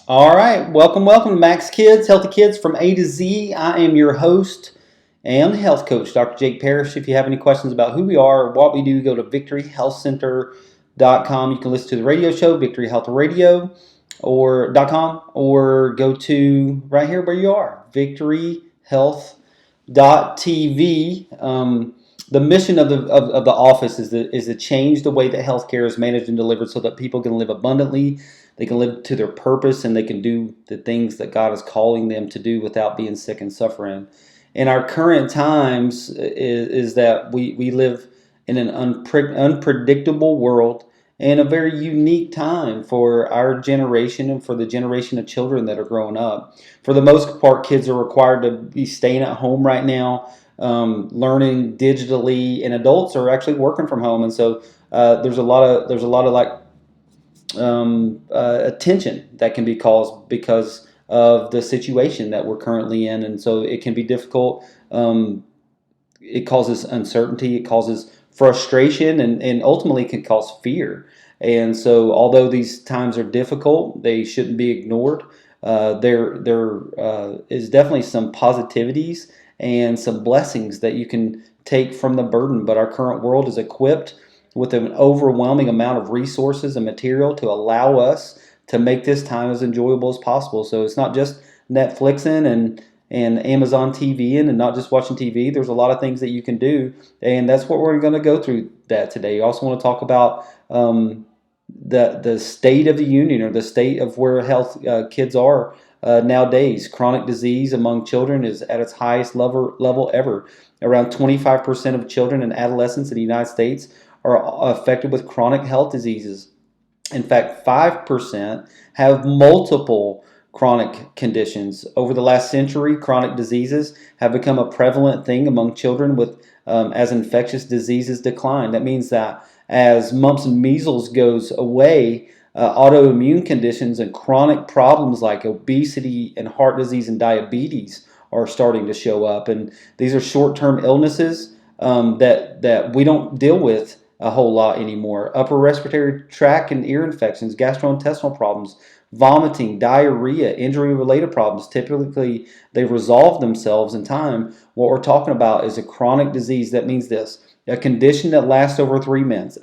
All right, welcome to Maxkids, Healthy Kids from A to Z. I am your host and health coach, Dr. Jake Parrish. If you have any questions about who we are, what we do, go to victoryhealthcenter.com. You can listen to the radio show, Victory Health Radio, or .com, or go to right here where you are, victoryhealth.tv. The mission of the office is to change the way that healthcare is managed and delivered so that people can live abundantly, they can live to their purpose, and they can do the things that God is calling them to do without being sick and suffering. In our current times is that we live in an unpredictable world and a very unique time for our generation and for the generation of children that are growing up. For the most part, kids are required to be staying at home right now, learning digitally, and adults are actually working from home. And so there's a lot of like attention that can be caused because of the situation that we're currently in, and so it can be difficult. It causes uncertainty, it causes frustration, and ultimately can cause fear. And so, although these times are difficult, they shouldn't be ignored. There is definitely some positivities and some blessings that you can take from the burden, but our current world is equipped with an overwhelming amount of resources and material to allow us to make this time as enjoyable as possible. So it's not just Netflixing and Amazon TV and not just watching TV. There's a lot of things that you can do, and that's what we're going to go through that today. You also want to talk about the state of the union, or the state of where health kids are nowadays. Chronic disease among children is at its highest level ever. Around 25% of children and adolescents in the United States are affected with chronic health diseases. In fact, 5% have multiple chronic conditions. Over the last century, chronic diseases have become a prevalent thing among children as infectious diseases decline. That means that as mumps and measles goes away, autoimmune conditions and chronic problems like obesity and heart disease and diabetes are starting to show up. And these are short-term illnesses that we don't deal with a whole lot anymore. Upper respiratory tract and ear infections, gastrointestinal problems, vomiting, diarrhea, injury-related problems. Typically, they resolve themselves in time. What we're talking about is a chronic disease. That means this: a condition that lasts over 3 months.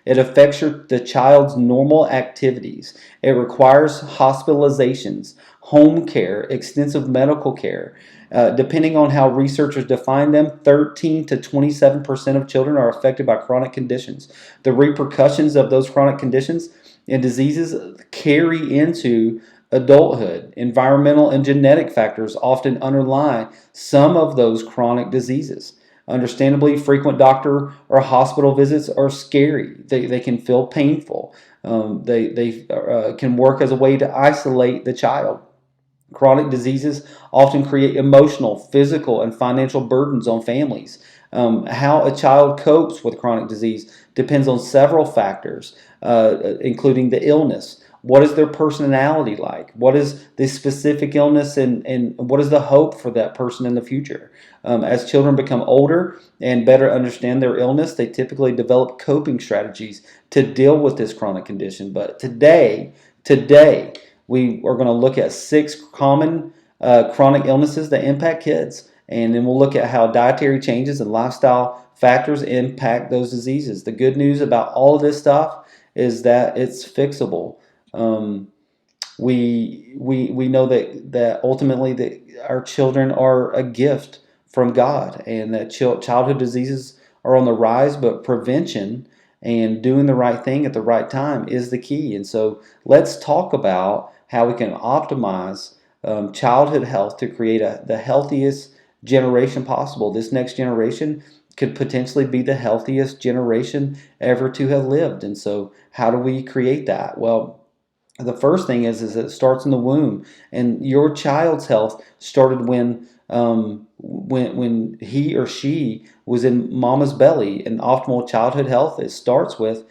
It affects the child's normal activities. It requires hospitalizations, home care, extensive medical care. Depending on how researchers define them, 13 to 27% of children are affected by chronic conditions. The repercussions of those chronic conditions and diseases carry into adulthood. Environmental and genetic factors often underlie some of those chronic diseases. Understandably, frequent doctor or hospital visits are scary. They can feel painful. They can work as a way to isolate the child. Chronic diseases often create emotional, physical, and financial burdens on families. How a child copes with chronic disease depends on several factors, including the illness. What is their personality like? What is the specific illness, and what is the hope for that person in the future? As children become older and better understand their illness, they typically develop coping strategies to deal with this chronic condition. But today, we are going to look at 6 common chronic illnesses that impact kids, and then we'll look at how dietary changes and lifestyle factors impact those diseases. The good news about all of this stuff is that it's fixable. We know that ultimately that our children are a gift from God, and that childhood diseases are on the rise, but prevention and doing the right thing at the right time is the key. And so let's talk about how we can optimize childhood health to create the healthiest generation possible. This next generation could potentially be the healthiest generation ever to have lived. And so how do we create that? Well, the first thing is it starts in the womb, and your child's health started when he or she was in mama's belly. And optimal childhood health, it starts with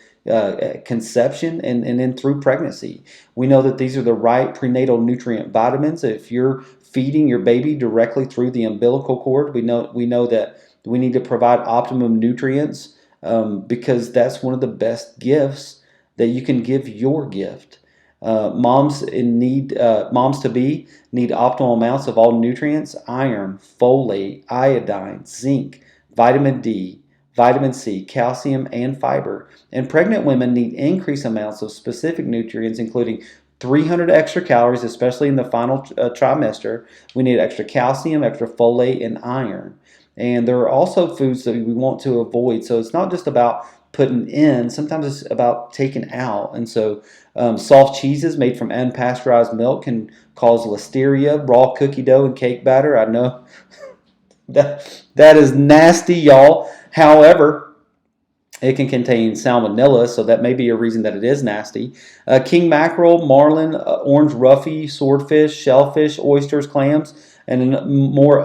conception and then through pregnancy. We know that these are the right prenatal nutrient vitamins. If you're feeding your baby directly through the umbilical cord, we know that we need to provide optimum nutrients, because that's one of the best gifts that you can give your gift. Moms to be need optimal amounts of all nutrients: iron, folate, iodine, zinc, vitamin D, vitamin C, calcium, and fiber. And pregnant women need increased amounts of specific nutrients, including 300 extra calories, especially in the final trimester. We need extra calcium, extra folate, and iron. And there are also foods that we want to avoid. So it's not just about putting in, sometimes it's about taking out. And so soft cheeses made from unpasteurized milk can cause listeria. Raw cookie dough and cake batter, I know that is nasty, y'all. However, it can contain salmonella, so that may be a reason that it is nasty. King mackerel, marlin, orange roughy, swordfish, shellfish, oysters, clams, and more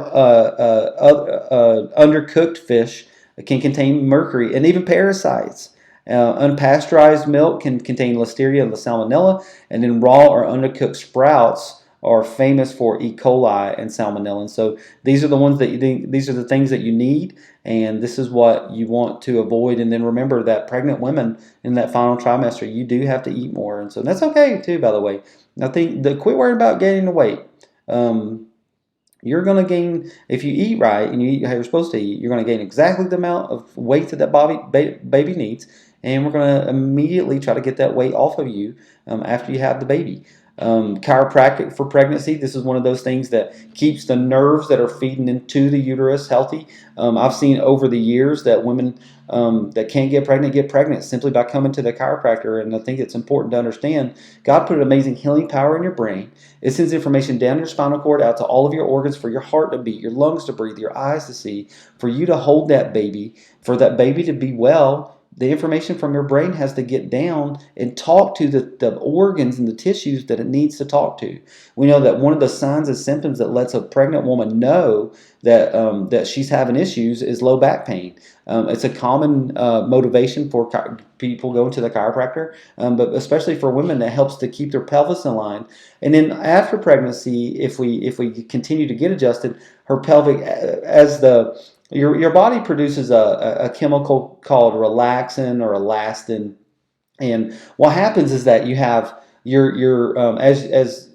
undercooked fish can contain mercury and even parasites. Unpasteurized milk can contain listeria and salmonella, and then raw or undercooked sprouts are famous for E. coli and salmonella. And so these are the ones that these are the things that you need, and this is what you want to avoid. And then remember that pregnant women in that final trimester, you do have to eat more, and so that's okay too. By the way, I think quit worrying about gaining the weight. You're going to gain, if you eat right and you eat how you're supposed to eat, you're going to gain exactly the amount of weight that baby needs, and we're going to immediately try to get that weight off of you after you have the baby. Chiropractic for pregnancy, this is one of those things that keeps the nerves that are feeding into the uterus healthy. I've seen over the years that women that can't get pregnant simply by coming to the chiropractor. And I think it's important to understand God put an amazing healing power in your brain. It sends information down your spinal cord out to all of your organs for your heart to beat, your lungs to breathe, your eyes to see, for you to hold that baby, for that baby to be well. The information from your brain has to get down and talk to the organs and the tissues that it needs to talk to. We know that one of the signs and symptoms that lets a pregnant woman know that she's having issues is low back pain. It's a common motivation for people going to the chiropractor, but especially for women, that helps to keep their pelvis in line. And then after pregnancy, if we continue to get adjusted, her pelvic your body produces a chemical called relaxin or elastin, and what happens is that you have as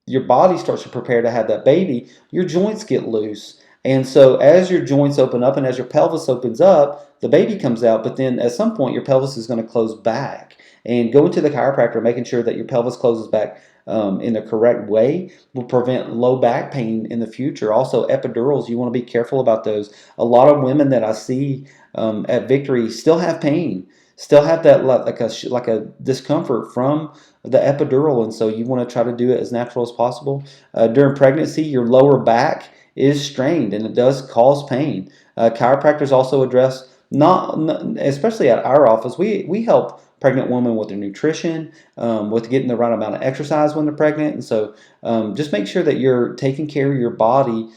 your body starts to prepare to have that baby, your joints get loose. And so as your joints open up and as your pelvis opens up, the baby comes out, but then at some point your pelvis is going to close back. And going to the chiropractor, making sure that your pelvis closes back in the correct way will prevent low back pain in the future. Also, epidurals, you want to be careful about those. A lot of women that I see at Victory still have pain, still have that like a discomfort from the epidural, and so you want to try to do it as natural as possible. During pregnancy, your lower back is strained, and it does cause pain. Chiropractors also address, not especially at our office, we help pregnant women with their nutrition, with getting the right amount of exercise when they're pregnant, and so just make sure that you're taking care of your body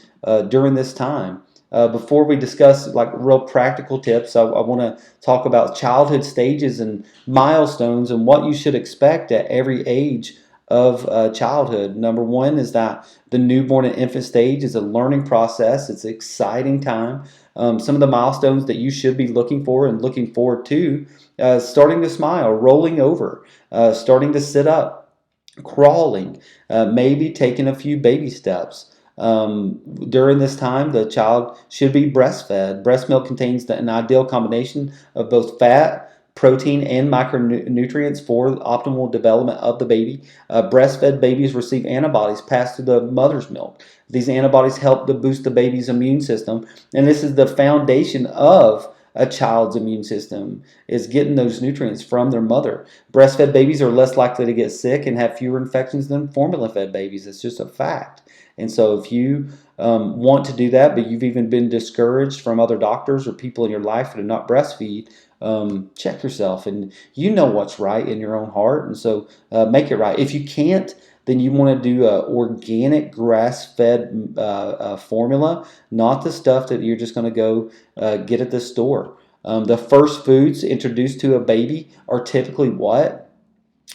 during this time. Before we discuss like real practical tips, I want to talk about childhood stages and milestones and what you should expect at every age of childhood. Number one is that the newborn and infant stage is a learning process. It's an exciting time. Some of the milestones that you should be looking for and looking forward to: starting to smile, rolling over, starting to sit up, crawling, maybe taking a few baby steps. During this time, the child should be breastfed. Breast milk contains an ideal combination of both fat, protein, and micronutrients for optimal development of the baby. Breastfed babies receive antibodies passed through the mother's milk. These antibodies help to boost the baby's immune system, and this is the foundation of a child's immune system, is getting those nutrients from their mother. Breastfed babies are less likely to get sick and have fewer infections than formula-fed babies. It's just a fact. And so if you want to do that, but you've even been discouraged from other doctors or people in your life that do not breastfeed, check yourself, and you know what's right in your own heart, and so make it right. If you can't, then you want to do organic grass-fed formula, not the stuff that you're just going to go get at the store. The first foods introduced to a baby are typically what?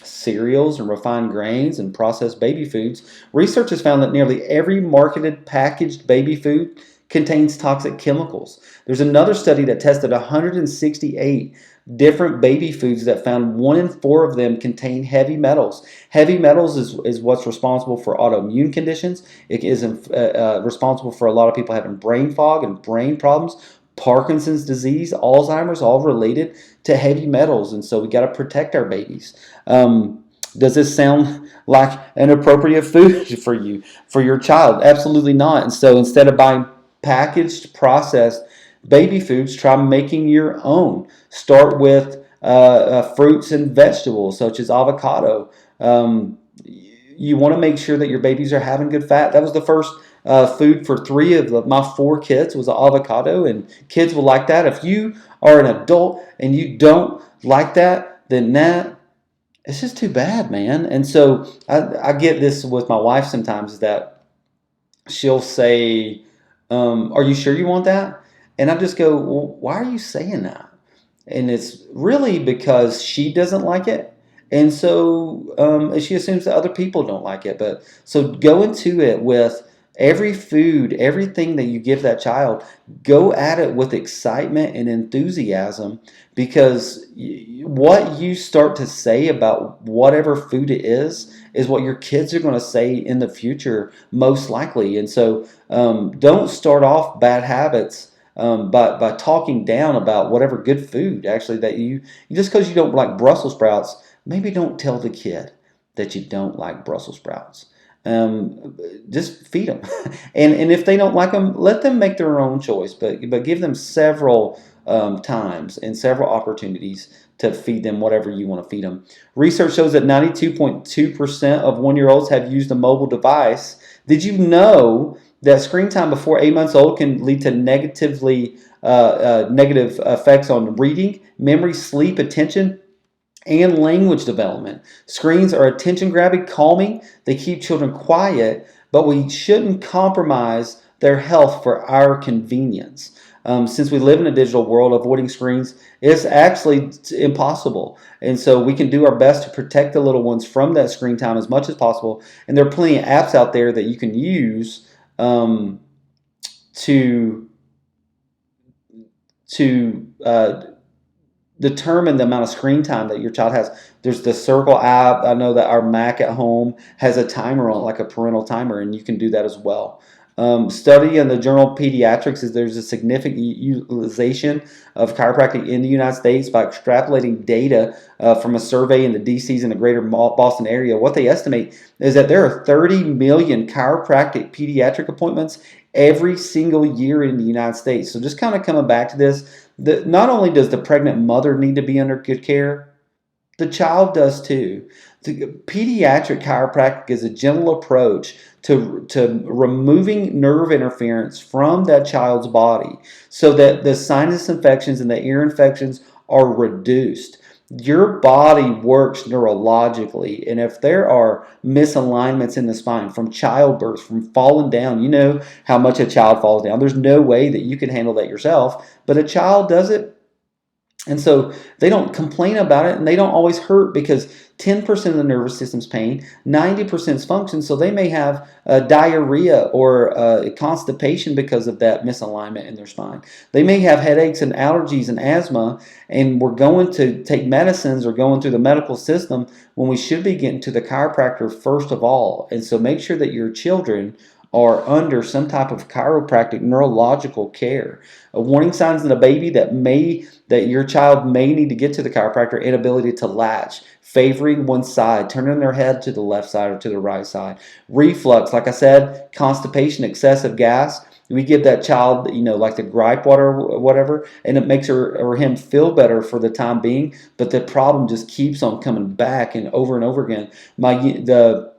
Cereals and refined grains and processed baby foods. Research has found that nearly every marketed packaged baby food contains toxic chemicals. There's another study that tested 168 different baby foods that found 1 in 4 of them contain heavy metals. Heavy metals is what's responsible for autoimmune conditions. It is responsible for a lot of people having brain fog and brain problems. Parkinson's disease, Alzheimer's, all related to heavy metals, and so we got to protect our babies. Does this sound like an appropriate food for you, for your child? Absolutely not. And so instead of buying packaged, processed baby foods, try making your own. Start with fruits and vegetables such as avocado. You want to make sure that your babies are having good fat. That was the first food for 3 of my 4 kids was avocado, and kids will like that. If you are an adult and you don't like that, then it's just too bad, man. And so I get this with my wife sometimes, is that she'll say, are you sure you want that? And I just go, well, why are you saying that? And it's really because she doesn't like it. And so she assumes that other people don't like it. But so go into it with every food, everything that you give that child, go at it with excitement and enthusiasm, because what you start to say about whatever food it is what your kids are going to say in the future, most likely. And so don't start off bad habits by talking down about whatever good food actually that you just because you don't like Brussels sprouts, maybe don't tell the kid that you don't like Brussels sprouts. Just feed them, and if they don't like them, let them make their own choice. But give them several times and several opportunities to feed them whatever you want to feed them. Research shows that 92.2% of 1-year-olds have used a mobile device. Did you know that screen time before 8 months old can lead to negative effects on reading, memory, sleep, attention, and language development? Screens are attention-grabbing, calming. They keep children quiet, but we shouldn't compromise their health for our convenience. Since we live in a digital world, avoiding screens is actually impossible. And so we can do our best to protect the little ones from that screen time as much as possible. And there are plenty of apps out there that you can use to determine the amount of screen time that your child has. There's the Circle app. I know that our Mac at home has a timer on it, like a parental timer, and you can do that as well. Study in the Journal of Pediatrics is there's a significant utilization of chiropractic in the United States. By extrapolating data from a survey in the DCs and the greater Boston area, what they estimate is that there are 30 million chiropractic pediatric appointments every single year in the United States. So just kind of coming back to this, not only does the pregnant mother need to be under good care, the child does too. The pediatric chiropractic is a gentle approach to removing nerve interference from that child's body so that the sinus infections and the ear infections are reduced. Your body works neurologically, and if there are misalignments in the spine from childbirth, from falling down, you know how much a child falls down. There's no way that you can handle that yourself, but a child does it. And so they don't complain about it, and they don't always hurt because 10% of the nervous system's pain, 90% is function. So they may have diarrhea or constipation because of that misalignment in their spine. They may have headaches and allergies and asthma, and we're going to take medicines or going through the medical system when we should be getting to the chiropractor first of all. And so make sure that your children are under some type of chiropractic neurological care. Warning signs in a baby that your child may need to get to the chiropractor: inability to latch, favoring one side, turning their head to the left side or to the right side, reflux, like I said, constipation, excessive gas. We give that child, like the gripe water or whatever, and it makes her or him feel better for the time being, but the problem just keeps on coming back and over again. The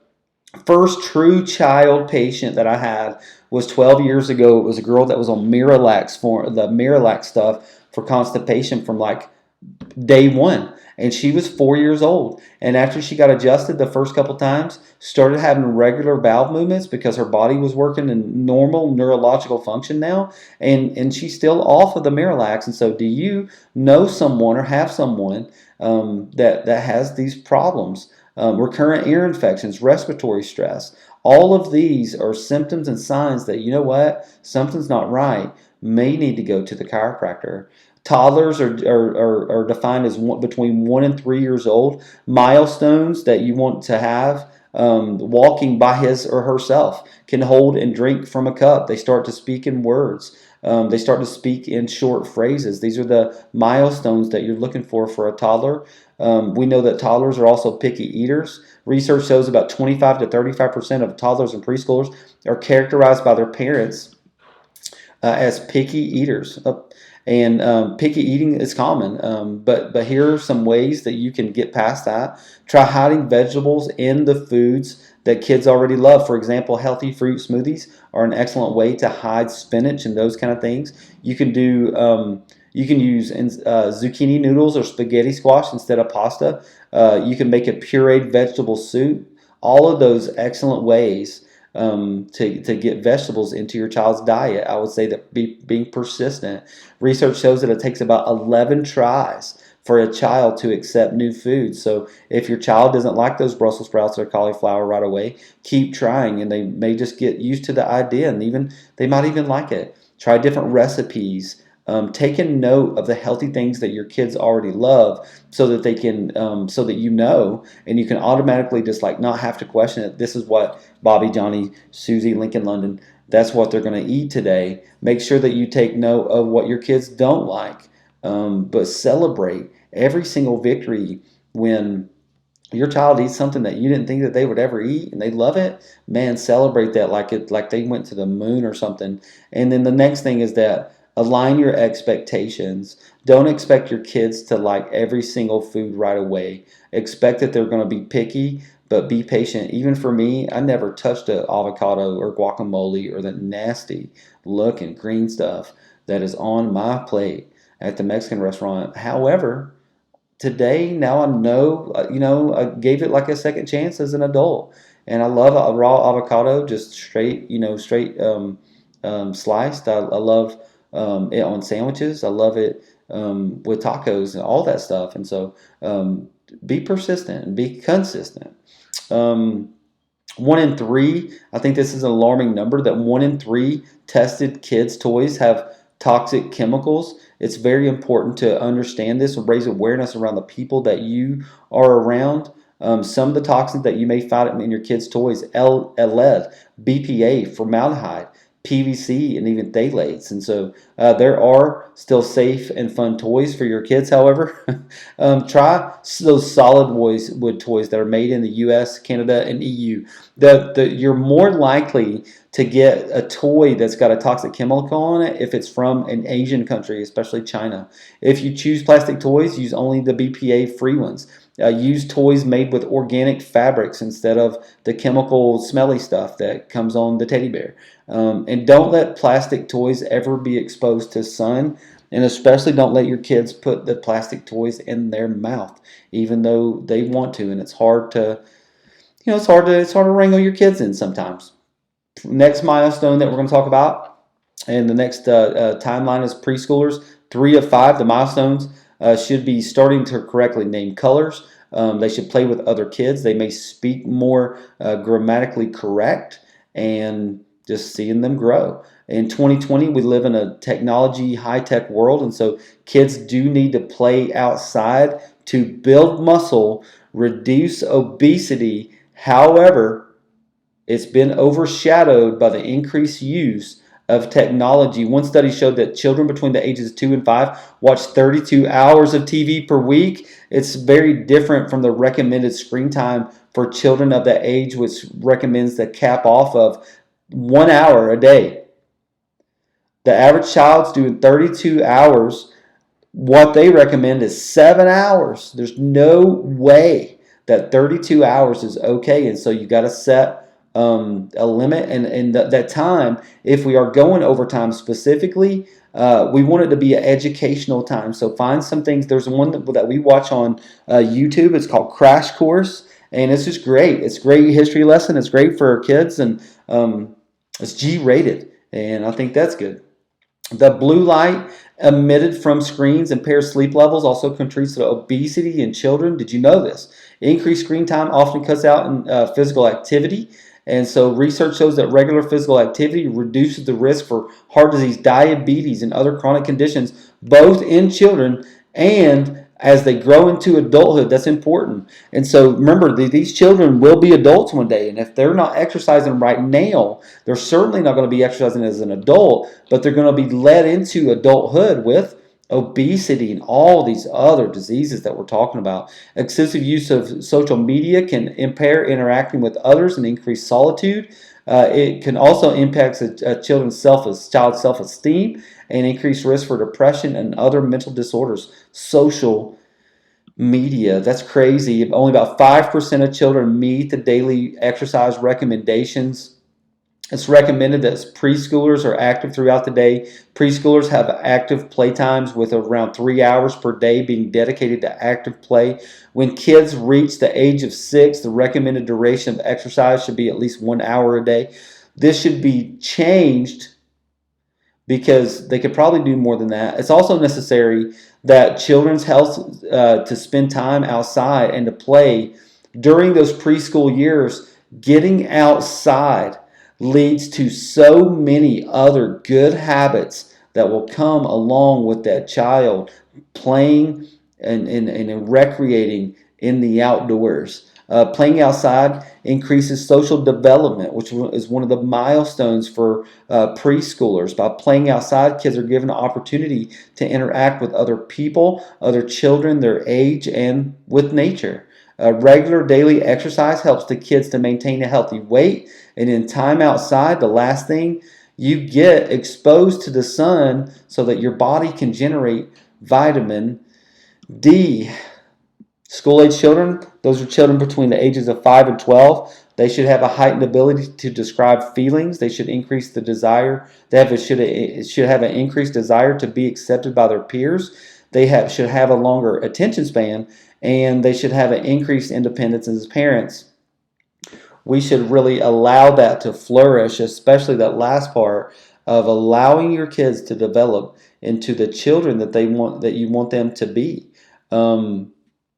first true child patient that I had was 12 years ago. It was a girl that was on Miralax, for the Miralax stuff for constipation from like day one. And she was 4 years old. And after she got adjusted the first couple times, started having regular bowel movements because her body was working in normal neurological function now. And she's still off of the Miralax. And so do you know someone or have someone that has these problems? Recurrent ear infections, respiratory stress. All of these are symptoms and signs that, something's not right, may need to go to the chiropractor. Toddlers are defined as between 1 and 3 years old. Milestones that you want to have: walking by his or herself, can hold and drink from a cup. They start to speak in words. They start to speak in short phrases. These are the milestones that you're looking for a toddler. We know that toddlers are also picky eaters. Research shows about 25 to 35% of toddlers and preschoolers are characterized by their parents as picky eaters. And picky eating is common, but here are some ways that you can get past that. Try hiding vegetables in the foods that kids already love. For example, healthy fruit smoothies are an excellent way to hide spinach and those kind of things. You can do you can use zucchini noodles or spaghetti squash instead of pasta. You can make a pureed vegetable soup. All of those excellent ways to get vegetables into your child's diet. I would say that being persistent. Research shows that it takes about 11 tries for a child to accept new foods. So if your child doesn't like those Brussels sprouts or cauliflower right away, keep trying, and they may just get used to the idea, and even they might even like it. Try different recipes. Take a note of the healthy things that your kids already love, so that they can, so that you know, and you can automatically just like not have to question it. This is what Bobby, Johnny, Susie, Lincoln, London, that's what they're going to eat today. Make sure that you take note of what your kids don't like, but celebrate every single victory when your child eats something that you didn't think that they would ever eat and they love it. Man, celebrate that like they went to the moon or something. And then the next thing is that align your expectations. Don't expect your kids to like every single food right away. Expect that they're going to be picky, but be patient. Even for me, I never touched an avocado or guacamole or the nasty looking green stuff that is on my plate at the Mexican restaurant. However, today, now I know, I gave it like a second chance as an adult. And I love a raw avocado, just straight, sliced. I love it on sandwiches. I love it with tacos and all that stuff. And so be persistent and be consistent. 1 in 3, I think this is an alarming number, that 1 in 3 tested kids' toys have toxic chemicals. It's very important to understand this and raise awareness around the people that you are around. Some of the toxins that you may find in your kids' toys: lead, BPA, formaldehyde, PVC, and even phthalates. And so there are still safe and fun toys for your kids. However, try those solid wood toys that are made in the U.S., Canada, and EU. You're more likely to get a toy that's got a toxic chemical on it if it's from an Asian country, especially China. If you choose plastic toys, use only the BPA-free ones. Use toys made with organic fabrics instead of the chemical smelly stuff that comes on the teddy bear. And don't let plastic toys ever be exposed to sun, and especially don't let your kids put the plastic toys in their mouth, even though they want to. And it's hard to, it's hard to wrangle your kids in sometimes. Next milestone that we're going to talk about, and the next timeline is preschoolers. 3 of 5, the milestones should be starting to correctly name colors. They should play with other kids. They may speak more grammatically correct, and just seeing them grow. In 2020, we live in a technology, high-tech world, and so kids do need to play outside to build muscle, reduce obesity. However, it's been overshadowed by the increased use of technology. One study showed that children between the ages of 2 and 5 watch 32 hours of TV per week. It's very different from the recommended screen time for children of that age, which recommends the cap off of 1 hour a day. The average child's doing 32 hours. What they recommend is 7 hours. There's no way that 32 hours is okay, and so you got to set a limit, and that time, if we are going overtime specifically, we want it to be an educational time. So find some things. There's one that we watch on YouTube. It's called Crash Course, and it's just great. It's a great history lesson. It's great for our kids, and it's G-rated, and I think that's good. The blue light emitted from screens impairs sleep levels, also contributes to obesity in children. Did you know this? Increased screen time often cuts out in physical activity. And so research shows that regular physical activity reduces the risk for heart disease, diabetes, and other chronic conditions both in children and as they grow into adulthood. That's important. And so remember, these children will be adults one day. And if they're not exercising right now, they're certainly not going to be exercising as an adult, but they're going to be led into adulthood with obesity and all these other diseases that we're talking about. Excessive use of social media can impair interacting with others and increase solitude. It can also impact a child's self-esteem and increase risk for depression and other mental disorders. Social media, that's crazy. Only about 5% of children meet the daily exercise recommendations. It's recommended that preschoolers are active throughout the day. Preschoolers have active playtimes with around 3 hours per day being dedicated to active play. When kids reach the age of 6, the recommended duration of exercise should be at least 1 hour a day. This should be changed because they could probably do more than that. It's also necessary that children's health to spend time outside and to play during those preschool years. Getting outside leads to so many other good habits that will come along with that child playing and recreating in the outdoors. Playing outside increases social development, which is one of the milestones for preschoolers. By playing outside, kids are given an opportunity to interact with other people, other children their age, and with nature. Regular daily exercise helps the kids to maintain a healthy weight. And in time outside, the last thing, you get exposed to the sun so that your body can generate vitamin D. School-age children, those are children between the ages of 5 and 12. They should have a heightened ability to describe feelings. They should increase the desire. Should have an increased desire to be accepted by their peers. Should have a longer attention span, and they should have an increased independence as parents. We should really allow that to flourish, especially that last part of allowing your kids to develop into the children that you want them to be.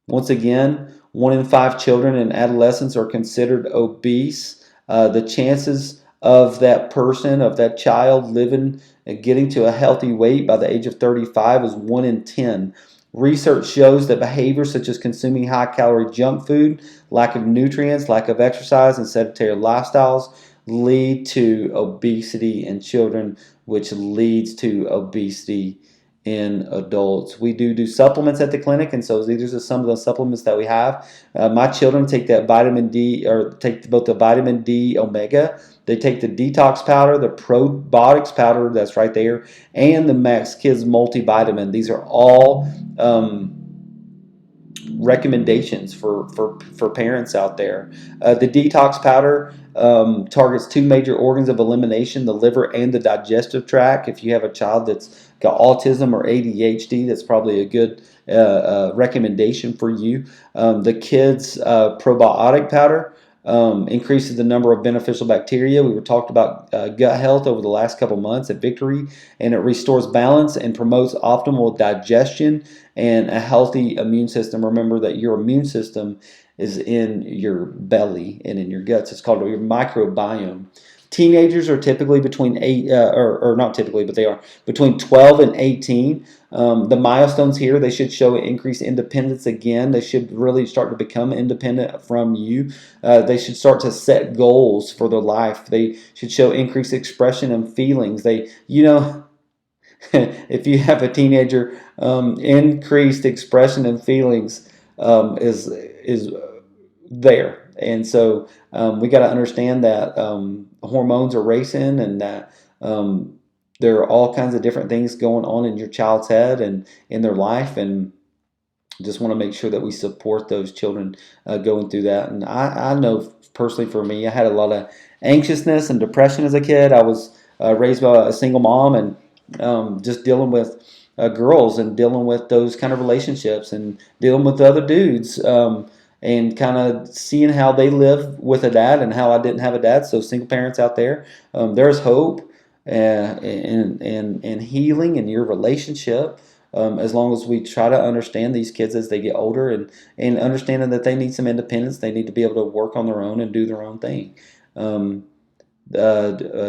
Once again, 1 in 5 children and adolescents are considered obese. The chances of that child living and getting to a healthy weight by the age of 35 is 1 in 10. Research shows that behaviors such as consuming high-calorie junk food, lack of nutrients, lack of exercise, and sedentary lifestyles lead to obesity in children, which leads to obesity in adults. We do supplements at the clinic, and so these are some of the supplements that we have. My children take that vitamin D, or take both the vitamin D omega. They take the detox powder, the probiotics powder that's right there, and the Maxkids multivitamin. These are all recommendations for parents out there. The detox powder targets 2 major organs of elimination, the liver and the digestive tract. If you have a child that's got autism or ADHD, that's probably a good recommendation for you. The kids probiotic powder increases the number of beneficial bacteria. We were talked about gut health over the last couple months at Victory, and it restores balance and promotes optimal digestion and a healthy immune system. Remember that your immune system is in your belly and in your guts. It's called your microbiome. Teenagers are typically between or not typically, but they are between 12 and 18. The milestones here, they should show increased independence again. They should really start to become independent from you. They should start to set goals for their life. They should show increased expression and feelings. If you have a teenager, increased expression and feelings is there. And so we got to understand that hormones are racing, and that there are all kinds of different things going on in your child's head and in their life, and just want to make sure that we support those children going through that. And I know personally for me, I had a lot of anxiousness and depression as a kid. I was raised by a single mom, and just dealing with girls and dealing with those kind of relationships and dealing with other dudes. And kind of seeing how they live with a dad and how I didn't have a dad. So single parents out there, there's hope and healing in your relationship, as long as we try to understand these kids as they get older, and understanding that they need some independence. They need to be able to work on their own and do their own thing.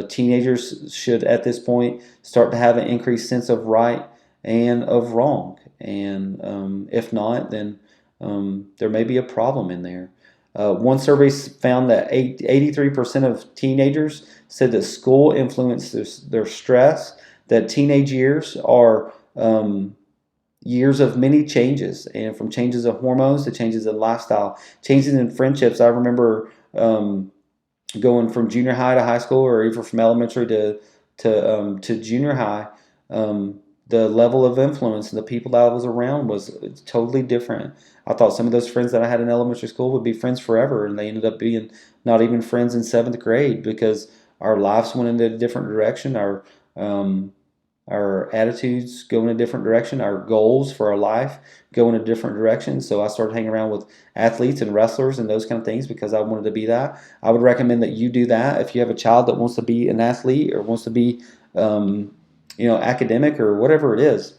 Teenagers should at this point start to have an increased sense of right and of wrong. And if not, then there may be a problem in there. One survey found that 83% of teenagers said that school influenced their stress, that teenage years are years of many changes, and from changes of hormones to changes in lifestyle, changes in friendships. I remember going from junior high to high school, or even from elementary to junior high. The level of influence and the people that I was around was totally different. I thought some of those friends that I had in elementary school would be friends forever, and they ended up being not even friends in seventh grade because our lives went in a different direction. Our attitudes go in a different direction. Our goals for our life go in a different direction. So I started hanging around with athletes and wrestlers and those kind of things because I wanted to be that. I would recommend that you do that if you have a child that wants to be an athlete or wants to be, academic or whatever it is.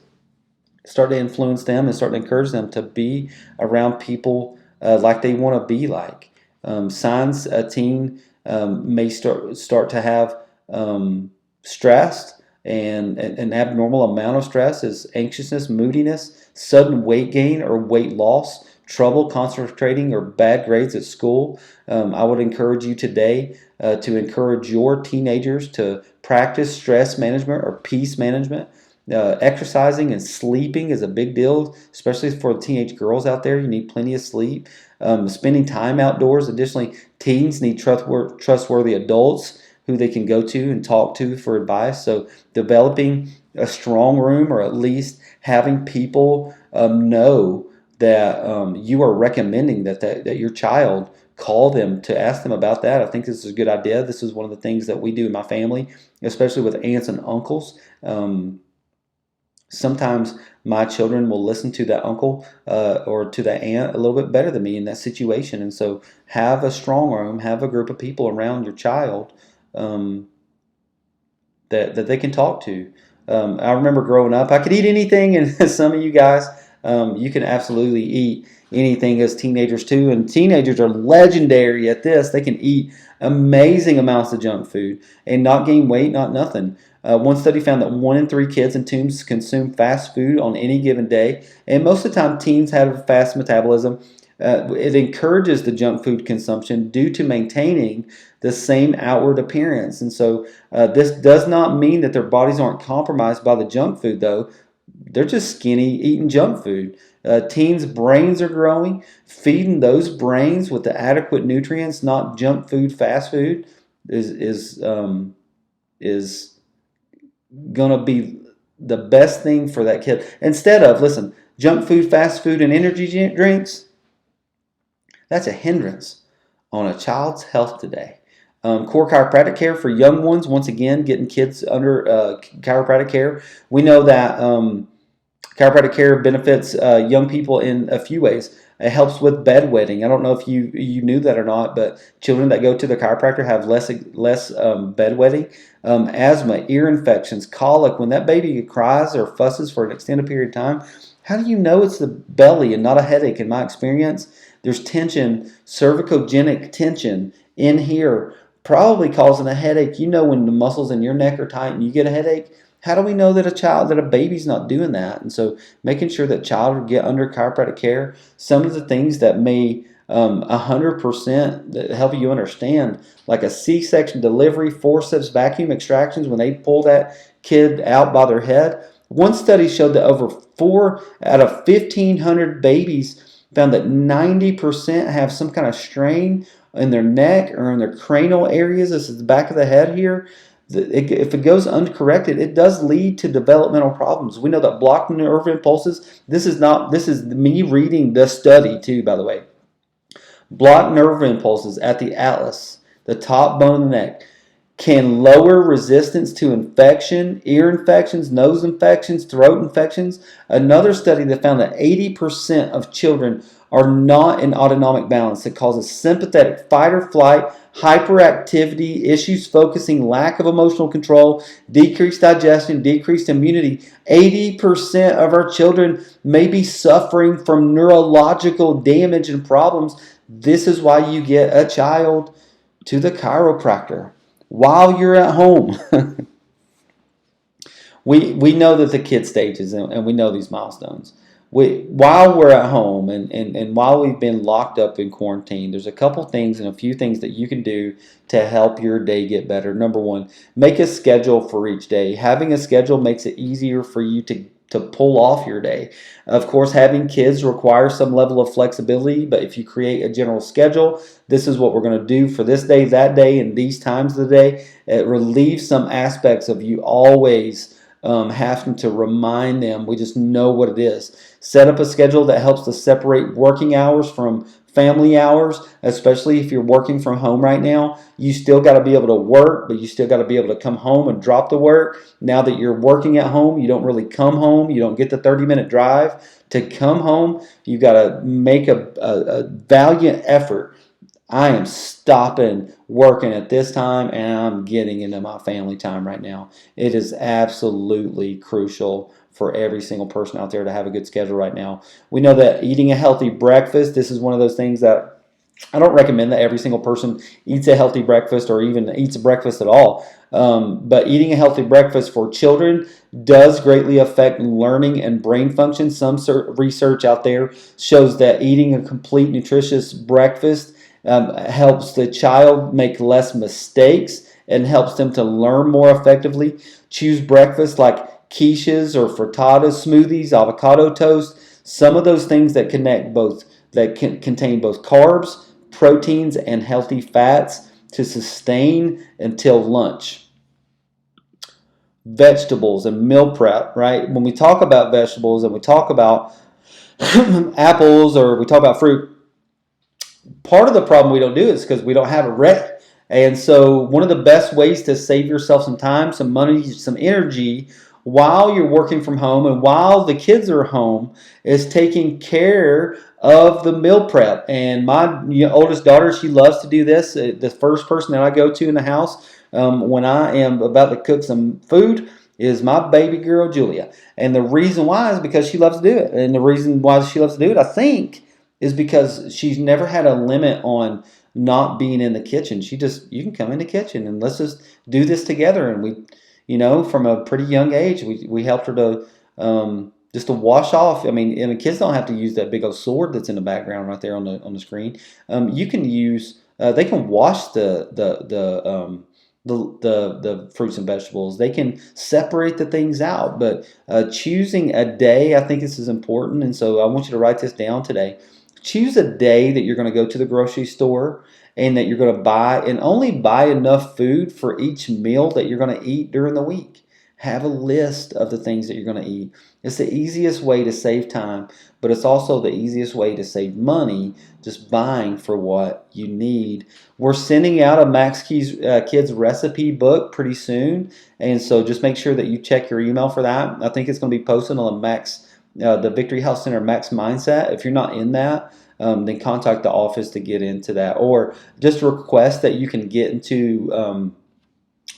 Start to influence them and start to encourage them to be around people like they want to be like. Signs a teen may start to have stressed, and an abnormal amount of stress is anxiousness, moodiness, sudden weight gain or weight loss, trouble concentrating, or bad grades at school. I would encourage you today to encourage your teenagers to practice stress management or peace management. Exercising and sleeping is a big deal, especially for teenage girls out there. You need plenty of sleep. Spending time outdoors. Additionally, teens need trustworthy adults who they can go to and talk to for advice. So developing a strong room, or at least having people know that you are recommending that your child call them to ask them about that. I think this is a good idea. This is one of the things that we do in my family, especially with aunts and uncles. Sometimes my children will listen to that uncle or to that aunt a little bit better than me in that situation. And so have a strong room, have a group of people around your child that they can talk to. I remember growing up, I could eat anything, and some of you guys, you can absolutely eat anything as teenagers too. And teenagers are legendary at this. They can eat amazing amounts of junk food and not gain weight, not nothing. One study found that 1 in 3 kids and teens consume fast food on any given day, and most of the time teens have a fast metabolism. It encourages the junk food consumption due to maintaining the same outward appearance. And so this does not mean that their bodies aren't compromised by the junk food, though. They're just skinny eating junk food. Teens' brains are growing. Feeding those brains with the adequate nutrients, not junk food, fast food, is going to be the best thing for that kid. Instead of, listen, junk food, fast food, and energy drinks, that's a hindrance on a child's health today. Core chiropractic care for young ones, once again, getting kids under chiropractic care. We know that chiropractic care benefits young people in a few ways. It helps with bedwetting. I don't know if you knew that or not, but children that go to the chiropractor have less bedwetting. Asthma, ear infections, colic. When that baby cries or fusses for an extended period of time, how do you know it's the belly and not a headache? In my experience, there's tension, cervicogenic tension in here, probably causing a headache. You know when the muscles in your neck are tight and you get a headache. How do we know that a baby's not doing that? And so making sure that child will get under chiropractic care. Some of the things that may 100% help you understand, like a C-section delivery, forceps vacuum extractions, when they pull that kid out by their head. One study showed that over 4 out of 1,500 babies found that 90% have some kind of strain in their neck or in their cranial areas. This is the back of the head here. If it goes uncorrected, it does lead to developmental problems. We know that blocked nerve impulses, this is me reading the study too, by the way. Blocked nerve impulses at the atlas, the top bone of the neck, can lower resistance to infection, ear infections, nose infections, throat infections. Another study that found that 80% of children are not in autonomic balance. It causes sympathetic fight or flight, hyperactivity, issues focusing, lack of emotional control, decreased digestion, decreased immunity. 80% of our children may be suffering from neurological damage and problems. This is why you get a child to the chiropractor while you're at home. we know that the kid stages, and we know these milestones. While we're at home, and while we've been locked up in quarantine, there's a couple things and a few things that you can do to help your day get better. Number one, make a schedule for each day. Having a schedule makes it easier for you to pull off your day. Of course, having kids requires some level of flexibility, but if you create a general schedule, this is what we're going to do for this day, that day, and these times of the day, it relieves some aspects of you always having to remind them. We just know what it is. Set up a schedule that helps to separate working hours from family hours, especially if you're working from home right now. You still got to be able to work, but you still got to be able to come home and drop the work. Now that you're working at home, you don't really come home. You don't get the 30-minute drive to come home. You got to make a valiant effort. I am stopping working at this time and I'm getting into my family time right now. It is absolutely crucial for every single person out there to have a good schedule right now. We know that eating a healthy breakfast, this is one of those things that I don't recommend that every single person eats a healthy breakfast or even eats a breakfast at all. But eating a healthy breakfast for children does greatly affect learning and brain function. Some research out there shows that eating a complete nutritious breakfast helps the child make less mistakes and helps them to learn more effectively. Choose breakfast like quiches or frittatas, smoothies, avocado toast, some of those things that can contain both carbs, proteins, and healthy fats to sustain until lunch. Vegetables and meal prep, right? When we talk about vegetables and we talk about apples or we talk about fruit, part of the problem we don't do is because we don't have it ready. And so one of the best ways to save yourself some time, some money, some energy while you're working from home and while the kids are home is taking care of the meal prep. And my oldest daughter, she loves to do this. The first person that I go to in the house when I am about to cook some food is my baby girl, Julia. And the reason why is because she loves to do it. And the reason why she loves to do it, I think, is because she's never had a limit on not being in the kitchen. You can come in the kitchen and let's just do this together. And from a pretty young age, we helped her to just to wash off. I mean, and the kids don't have to use that big old sword that's in the background right there on the screen. You can use. They can wash the fruits and vegetables. They can separate the things out. But choosing a day, I think this is important. And so I want you to write this down today. Choose a day that you're going to go to the grocery store and that you're going to buy and only buy enough food for each meal that you're going to eat during the week. Have a list of the things that you're going to eat. It's the easiest way to save time, but it's also the easiest way to save money, just buying for what you need. We're sending out a Maxkids recipe book pretty soon, and so just make sure that you check your email for that. I think it's going to be posted on the Victory Health Center Max Mindset. If you're not in that, then contact the office to get into that, or just request that you can get into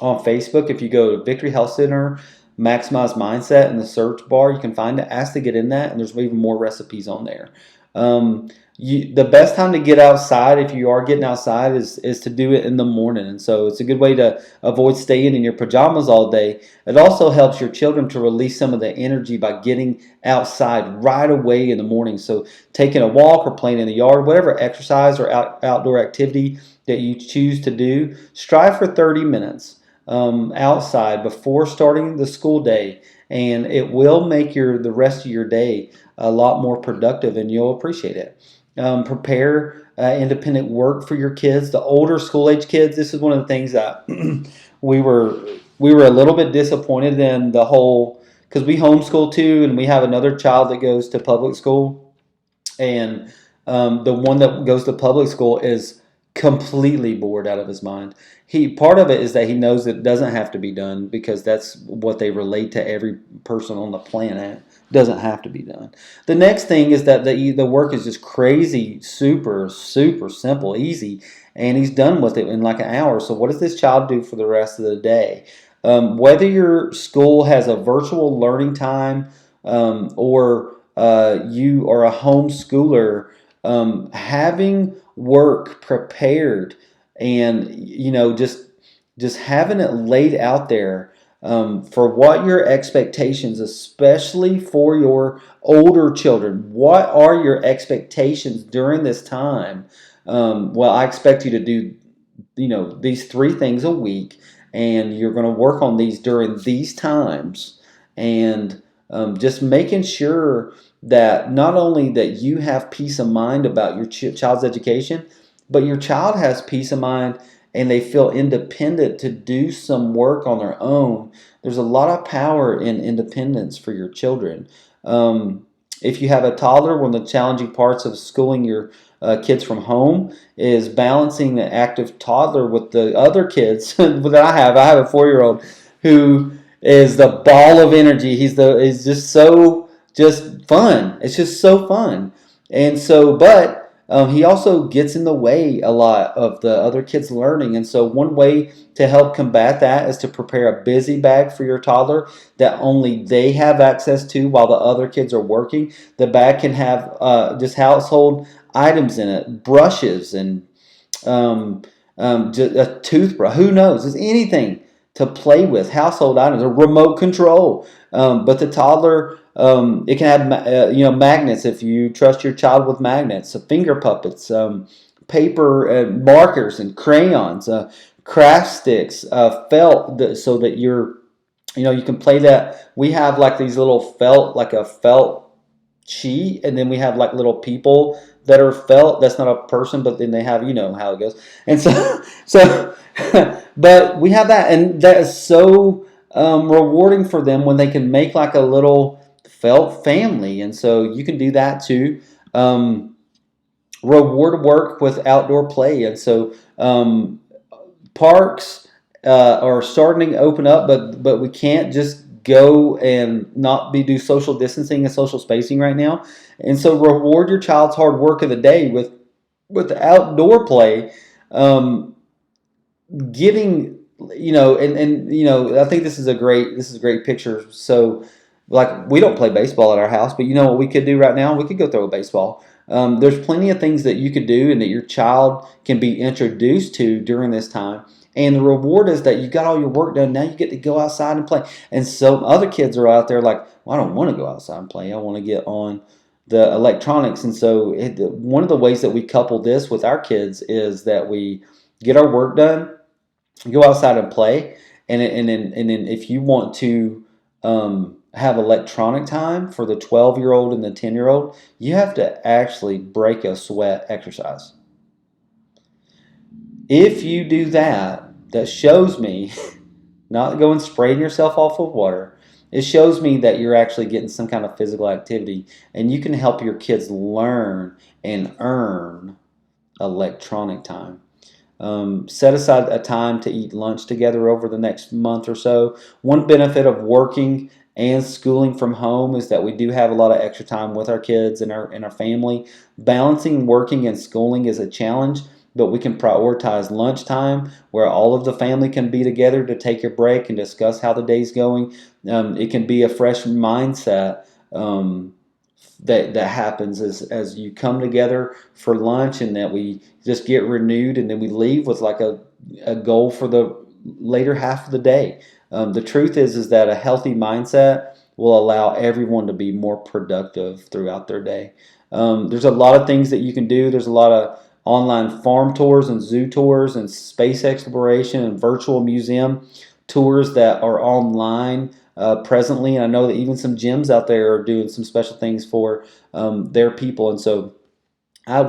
on Facebook. If you go to Victory Health Center Maximize Mindset in the search bar, you can find it. Ask to get in that, and there's even more recipes on there. The best time to get outside, if you are getting outside, is to do it in the morning. And so it's a good way to avoid staying in your pajamas all day. It also helps your children to release some of the energy by getting outside right away in the morning. So taking a walk or playing in the yard, whatever exercise or outdoor activity that you choose to do, strive for 30 minutes outside before starting the school day, and it will make the rest of your day a lot more productive, and you'll appreciate it. Prepare independent work for your kids. The older school age kids, this is one of the things that we were a little bit disappointed in the whole, because we homeschool too, and we have another child that goes to public school, and the one that goes to public school is completely bored out of his mind. Part of it is that he knows it doesn't have to be done because that's what they relate to every person on the planet. Doesn't have to be done. The next thing is that the work is just crazy, super, super simple, easy, and he's done with it in like an hour. So what does this child do for the rest of the day? Whether your school has a virtual learning time or you are a homeschooler, having work prepared and just having it laid out there for what your expectations, especially for your older children. What are your expectations during this time? Well, I expect you to do, these 3 things a week, and you're going to work on these during these times, and just making sure that not only that you have peace of mind about your child's education, but your child has peace of mind and they feel independent to do some work on their own. There's a lot of power in independence for your children. If you have a toddler, one of the challenging parts of schooling your kids from home is balancing the active toddler with the other kids that I have. I have a 4-year-old who is the ball of energy. He's just so just fun. It's just so fun. And so, but he also gets in the way a lot of the other kids learning. And so one way to help combat that is to prepare a busy bag for your toddler that only they have access to while the other kids are working. The bag can have just household items in it, brushes and just a toothbrush. Who knows? It's anything to play with, household items, a remote control. But the toddler, it can have magnets if you trust your child with magnets, finger puppets, paper and markers and crayons, craft sticks, felt, so that you can play that. We have like these little felt, like a felt sheet, and then we have like little people that are felt. That's not a person, but then they have, how it goes. And so but we have that, and that is so rewarding for them when they can make like a little felt family. And so you can do that too. Reward work with outdoor play. And so parks are starting to open up, but we can't just go and not do social distancing and social spacing right now. And so reward your child's hard work of the day with outdoor play. Getting, I think this is a great picture. So like, we don't play baseball at our house, but you know what we could do right now? We could go throw a baseball. There's plenty of things that you could do and that your child can be introduced to during this time. And the reward is that you got all your work done. Now you get to go outside and play. And so other kids are out there like, well, I don't want to go outside and play. I want to get on the electronics. And so one of the ways that we couple this with our kids is that we get our work done, go outside and play, and then if you want to have electronic time for the 12-year-old and the 10-year-old, you have to actually break a sweat exercise. If you do that, that shows me, not going spraying yourself off with water, it shows me that you're actually getting some kind of physical activity, and you can help your kids learn and earn electronic time. Set aside a time to eat lunch together over the next month or so. One benefit of working and schooling from home is that we do have a lot of extra time with our kids and our family. Balancing working and schooling is a challenge, but we can prioritize lunchtime where all of the family can be together to take a break and discuss how the day's going. It can be a fresh mindset that happens as you come together for lunch, and that we just get renewed, and then we leave with like a goal for the later half of the day. The truth is that a healthy mindset will allow everyone to be more productive throughout their day. There's a lot of things that you can do. There's a lot of online farm tours and zoo tours and space exploration and virtual museum tours that are online presently. And I know that even some gyms out there are doing some special things for their people. And so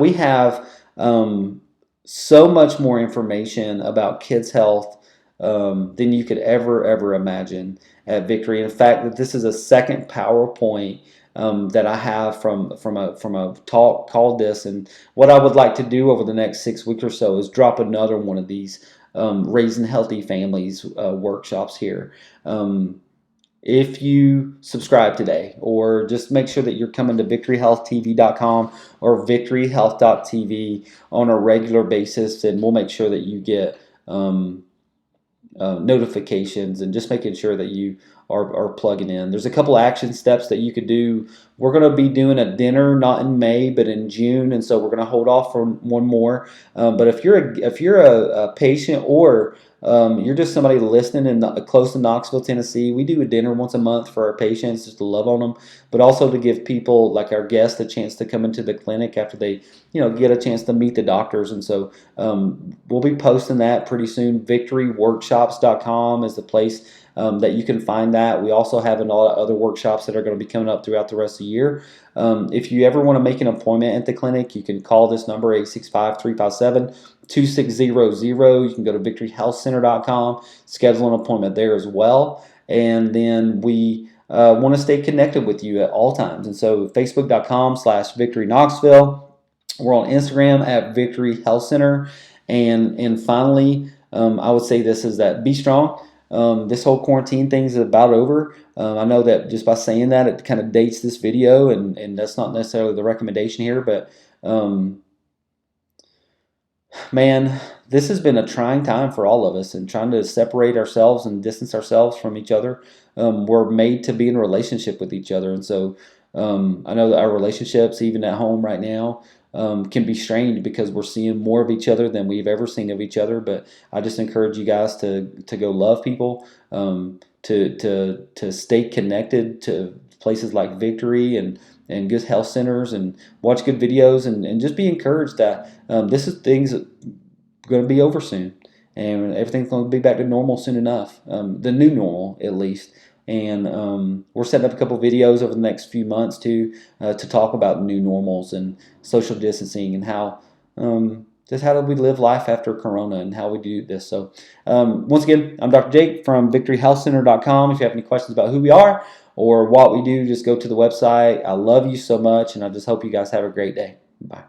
we have so much more information about kids' health than you could ever imagine at Victory. In fact, that this is a second PowerPoint that I have from a talk called this. And what I would like to do over the next 6 weeks or so is drop another one of these Raising Healthy Families workshops here. If you subscribe today, or just make sure that you're coming to victoryhealthtv.com or victoryhealth.tv on a regular basis, and we'll make sure that you get notifications, and just making sure that you are plugging in. There's a couple action steps that you could do. We're going to be doing a dinner, not in May, but in June, and so we're going to hold off for one more. But if you're a patient or you're just somebody listening close to Knoxville, Tennessee, we do a dinner once a month for our patients just to love on them, but also to give people like our guests a chance to come into the clinic after they, get a chance to meet the doctors. And so we'll be posting that pretty soon. VictoryWorkshops.com is the place that you can find that. We also have a lot of other workshops that are going to be coming up throughout the rest of the year. If you ever want to make an appointment at the clinic, you can call this number, 865-357-2600. You can go to victoryhealthcenter.com, schedule an appointment there as well. And then we want to stay connected with you at all times. And so facebook.com/VictoryKnoxville. We're on Instagram at Victory Health Center. And finally, I would say this is that be strong. This whole quarantine thing is about over. I know that just by saying that, it kind of dates this video, and that's not necessarily the recommendation here, but man, this has been a trying time for all of us, and trying to separate ourselves and distance ourselves from each other. We're made to be in a relationship with each other, and so I know that our relationships, even at home right now, can be strained because we're seeing more of each other than we've ever seen of each other. But I just encourage you guys to go love people, to stay connected to places like Victory and good health centers, and watch good videos, and just be encouraged that this is things that are going to be over soon, and everything's going to be back to normal soon enough, the new normal at least. And we're setting up a couple videos over the next few months too, to talk about new normals and social distancing, and how just how do we live life after Corona and how we do this. So once again, I'm Dr. Jake from VictoryHealthCenter.com. If you have any questions about who we are or what we do, just go to the website. I love you so much, and I just hope you guys have a great day. Bye.